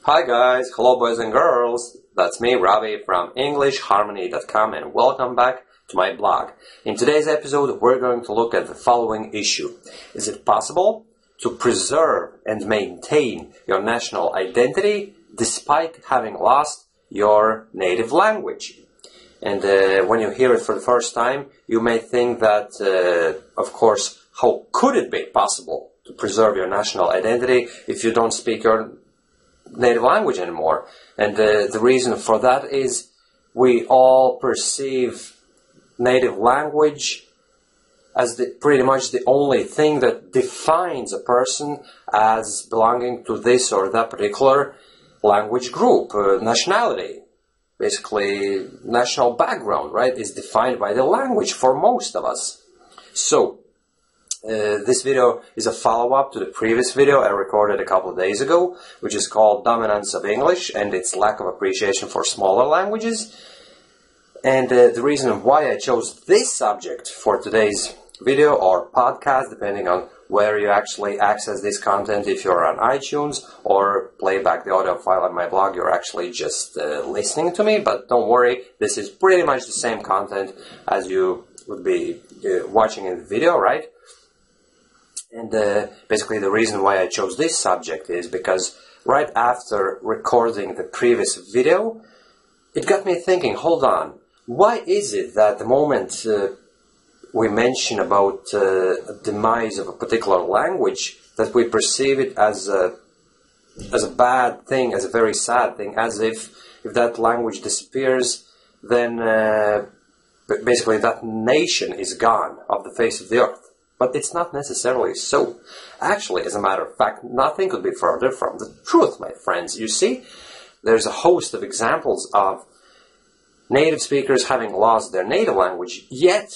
Hi guys, hello boys and girls, that's me, Ravi from EnglishHarmony.com, and welcome back to my blog. In today's episode, we're going to look at the following issue. Is it possible to preserve and maintain your national identity despite having lost your native language? And when you hear it for the first time, you may think that, of course, how could it be possible to preserve your national identity if you don't speak your native language anymore? And the reason for that is we all perceive native language as pretty much the only thing that defines a person as belonging to this or that particular language group, nationality. Basically, national background, right, is defined by the language for most of us. So, this video is a follow-up to the previous video I recorded a couple of days ago, which is called Dominance of English and its Lack of Appreciation for Smaller Languages. And the reason why I chose this subject for today's video or podcast, depending on where you actually access this content, if you're on iTunes or play back the audio file on my blog, you're actually just listening to me. But don't worry, this is pretty much the same content as you would be watching in the video, right? And basically the reason why I chose this subject is because right after recording the previous video, it got me thinking, hold on, why is it that the moment we mention about a demise of a particular language, that we perceive it as a bad thing, as a very sad thing, as if that language disappears, then basically that nation is gone off the face of the earth. But it's not necessarily so. Actually, as a matter of fact, nothing could be further from the truth, my friends. You see, there's a host of examples of native speakers having lost their native language, yet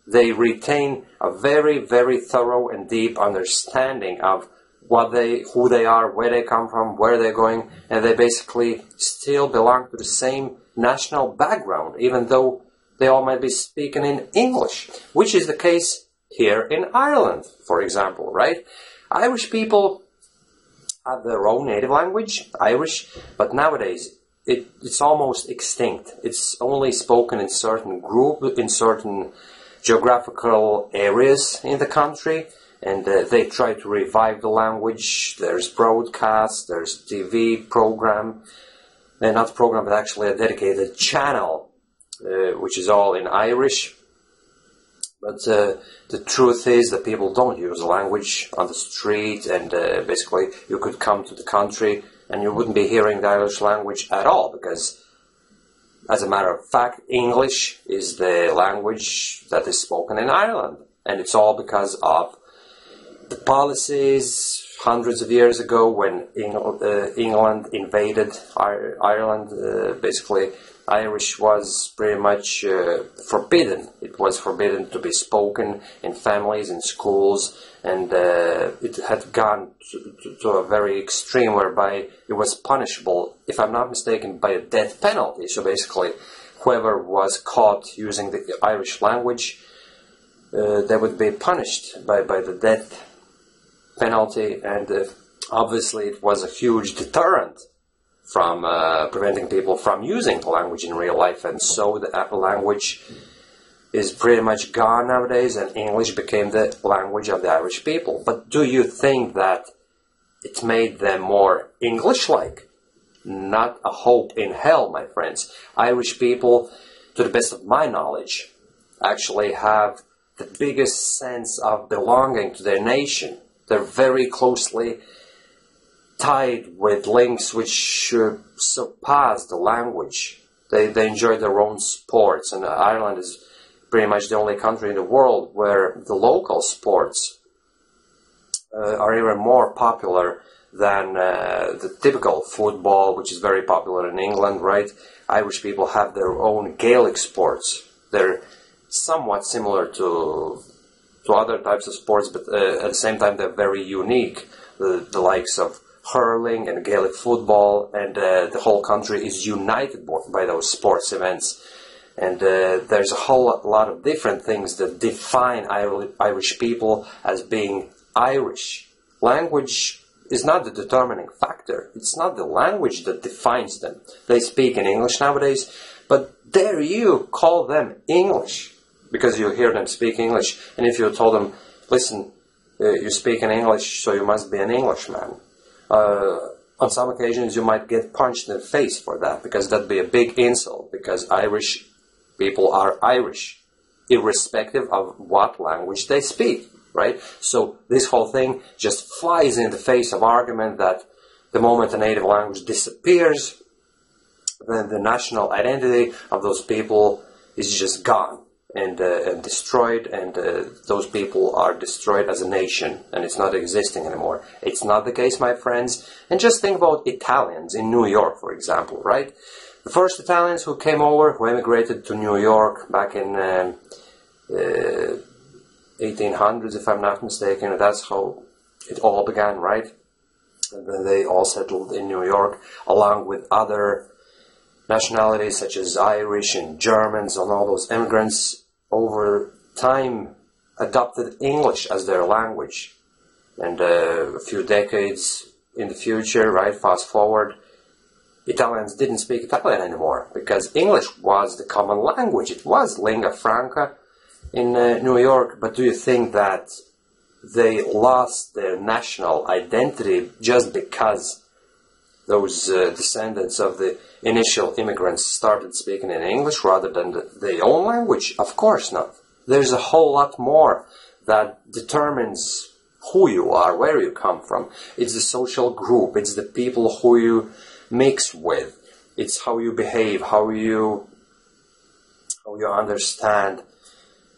they retain a very, very thorough and deep understanding of who they are, where they come from, where they're going, and they basically still belong to the same national background, even though they all might be speaking in English, which is the case here in Ireland, for example, right? Irish people have their own native language, Irish, but nowadays it's almost extinct. It's only spoken in certain geographical areas in the country, and they try to revive the language. There's broadcasts, there's TV program, and not program, but actually a dedicated channel, which is all in Irish. But the truth is that people don't use the language on the street, and basically you could come to the country and you wouldn't be hearing the Irish language at all, because as a matter of fact, English is the language that is spoken in Ireland. And it's all because of the policies hundreds of years ago when England invaded Ireland. Basically, Irish was pretty much forbidden. It was forbidden to be spoken in families, in schools, and it had gone to a very extreme whereby it was punishable, if I'm not mistaken, by a death penalty. So basically, whoever was caught using the Irish language, they would be punished by the death penalty, and obviously it was a huge deterrent from preventing people from using the language in real life, and so the language is pretty much gone nowadays, and English became the language of the Irish people. But do you think that it made them more English-like? Not a hope in hell, my friends. Irish people, to the best of my knowledge, actually have the biggest sense of belonging to their nation. They're very closely tied with links which surpass the language. They enjoy their own sports, and Ireland is pretty much the only country in the world where the local sports are even more popular than the typical football, which is very popular in England, right? Irish people have their own Gaelic sports. They're somewhat similar to other types of sports, but at the same time they're very unique. The likes of hurling and Gaelic football, and the whole country is united by those sports events. And there's a whole lot of different things that define Irish people as being Irish. Language is not the determining factor. It's not the language that defines them. They speak in English nowadays, but dare you call them English because you hear them speak English. And if you told them, listen, you speak in English, so you must be an Englishman. On some occasions, you might get punched in the face for that, because that'd be a big insult, because Irish people are Irish, irrespective of what language they speak, right? So this whole thing just flies in the face of argument that the moment a native language disappears, then the national identity of those people is just gone and destroyed, and those people are destroyed as a nation, and it's not existing anymore. It's not the case, my friends. And just think about Italians in New York, for example, right? The first Italians who came over, who emigrated to New York back in 1800s, if I'm not mistaken, that's how it all began, right? And then they all settled in New York, along with other nationalities such as Irish and Germans, and all those immigrants over time adopted English as their language. And a few decades in the future, right, fast forward, Italians didn't speak Italian anymore because English was the common language. It was lingua franca in New York. But do you think that they lost their national identity just because those descendants of the initial immigrants started speaking in English rather than their own language? Of course not. There's a whole lot more that determines who you are, where you come from. It's the social group, it's the people who you mix with, it's how you behave, how you understand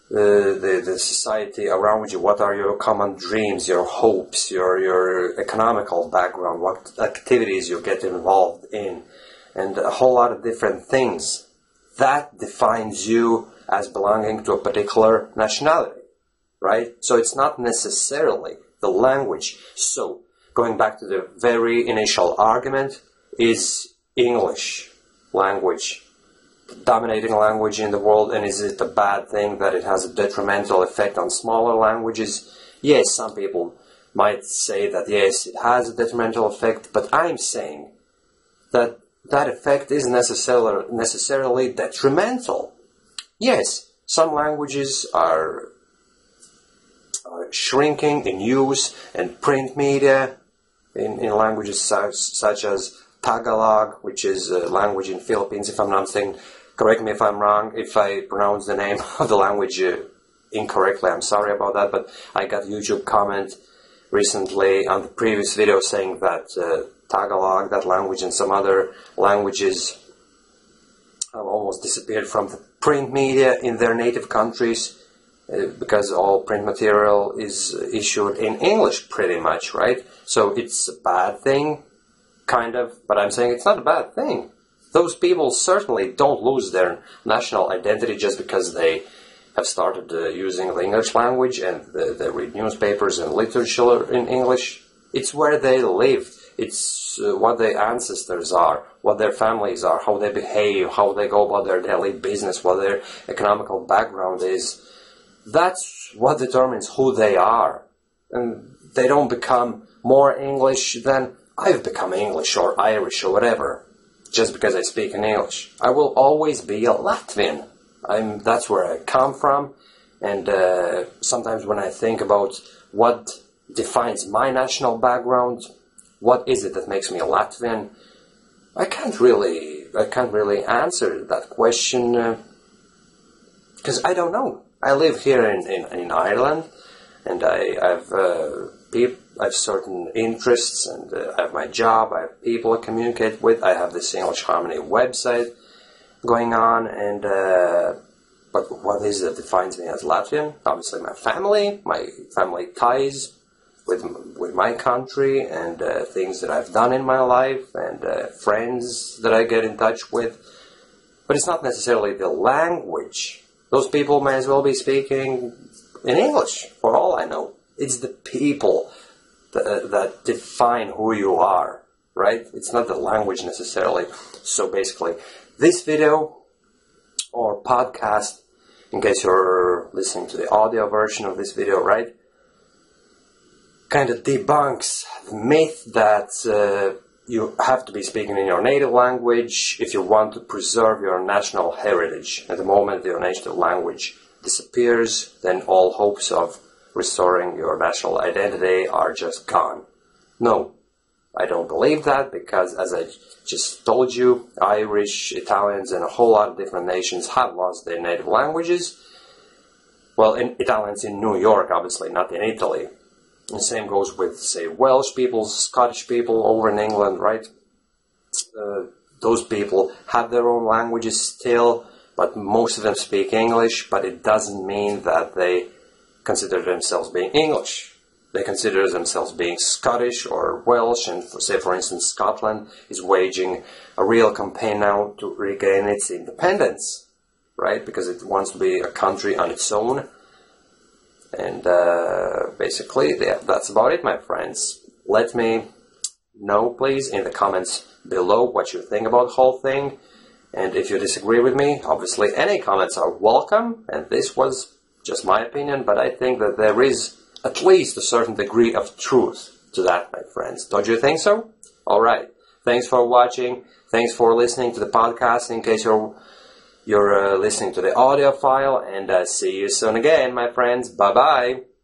the society around you, what are your common dreams, your hopes, your economical background, what activities you get involved in, and a whole lot of different things. That defines you as belonging to a particular nationality, right? So it's not necessarily the language. So, going back to the very initial argument, is English language the dominating language in the world, and is it a bad thing that it has a detrimental effect on smaller languages? Yes, some people might say that yes, it has a detrimental effect, but I'm saying that that effect isn't necessarily detrimental. Yes, some languages are shrinking in use and print media in languages such as Tagalog, which is a language in Philippines, if I'm not mistaken. Correct me if I'm wrong, if I pronounce the name of the language incorrectly, I'm sorry about that, but I got a YouTube comment recently on the previous video saying that Tagalog, that language, and some other languages have almost disappeared from the print media in their native countries because all print material is issued in English pretty much, right? So it's a bad thing, kind of, but I'm saying it's not a bad thing. Those people certainly don't lose their national identity just because they have started using the English language and they read newspapers and literature in English. It's where they live. It's what their ancestors are, what their families are, how they behave, how they go about their daily business, what their economical background is. That's what determines who they are. And they don't become more English than I've become English or Irish or whatever, just because I speak in English. I will always be a Latvian. That's where I come from, and sometimes when I think about what defines my national background, what is it that makes me a Latvian, I can't really answer that question because I don't know. I live here in Ireland, and I have certain interests, and I have my job, I have people I communicate with, I have this English Harmony website going on, and but what is it that defines me as Latvian? Obviously my family ties with my country, and things that I've done in my life, and friends that I get in touch with. But it's not necessarily the language. Those people may as well be speaking in English, for all I know. It's the people that define who you are, right? It's not the language necessarily. So basically, this video or podcast, in case you're listening to the audio version of this video, right? kind of debunks the myth that you have to be speaking in your native language if you want to preserve your national heritage. At the moment your native language disappears, then all hopes of restoring your national identity are just gone. No, I don't believe that, because as I just told you, Irish, Italians, and a whole lot of different nations have lost their native languages. Well, Italians in New York, obviously, not in Italy. The same goes with, say, Welsh people, Scottish people over in England, right? Those people have their own languages still, but most of them speak English, but it doesn't mean that they consider themselves being English. They consider themselves being Scottish or Welsh, and say, for instance, Scotland is waging a real campaign now to regain its independence, right? Because it wants to be a country on its own. And basically, that's about it, my friends. Let me know, please, in the comments below what you think about the whole thing. And if you disagree with me, obviously any comments are welcome. And this was just my opinion, but I think that there is at least a certain degree of truth to that, my friends. Don't you think so? Alright. Thanks for watching. Thanks for listening to the podcast, in case you're listening to the audio file, and see you soon again, my friends. Bye-bye.